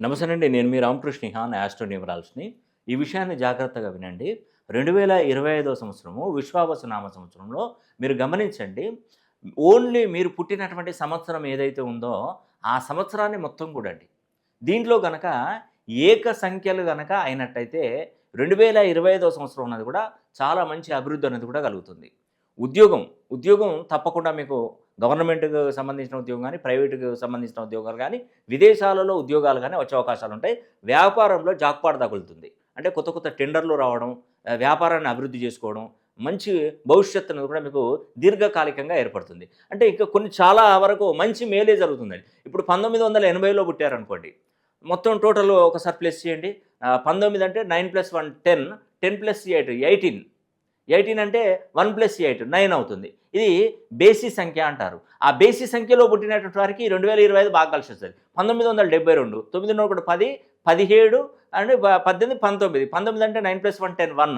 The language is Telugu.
నమస్తేనండి. నేను మీ రామకృష్ణ హాన్ ఆస్ట్రో న్యూమరాలజీని. ఈ విషయాన్ని జాగ్రత్తగా వినండి. 2025 సంవత్సరము విశ్వావసు నామ సంవత్సరంలో మీరు గమనించండి. ఓన్లీ మీరు పుట్టినటువంటి సంవత్సరం ఏదైతే ఉందో, ఆ సంవత్సరాన్ని మొత్తం కూడండి. దీంట్లో గనక ఏక సంఖ్యలు గనక అయినట్టయితే 2025 సంవత్సరం అన్నది కూడా చాలా మంచి అభివృద్ధి అనేది కూడా కలుగుతుంది. ఉద్యోగం తప్పకుండా మీకు గవర్నమెంట్‌కి సంబంధించిన ఉద్యోగం గానీ, ప్రైవేట్‌కి సంబంధించిన ఉద్యోగాలు గానీ, విదేశాలలో ఉద్యోగాలు గానీ వచ్చే అవకాశాలుంటాయి. వ్యాపారంలో జాక్‌పాట్ తగులుతుంది. అంటే కొత్త కొత్త టెండర్‌లు రావడం, వ్యాపారాన్ని అభివృద్ధి చేసుకోవడం, మంచి భవిష్యత్తు అనేది కూడా మీకు దీర్ఘకాలికంగా ఏర్పడుతుంది. అంటే ఇంకా కొన్ని చాలా వరకు మంచి మేలే జరుగుతుందండి. ఇప్పుడు 1980లో పుట్టారనుకోండి. మొత్తం టోటల్ ఒకసారి ప్లస్ చేయండి. 19 అంటే 9+1 10, 10+8 18. 18 అంటే 1+8 9 అవుతుంది. ఇది బేసి సంఖ్య అంటారు. ఆ బేసి సంఖ్యలో పుట్టినటువంటి వారికి 2025 బాగా కలిసొస్తది. 1972, 9 ఒకటి 10, 17 అంటే 18, 19. 19 అంటే 9+1 10 1.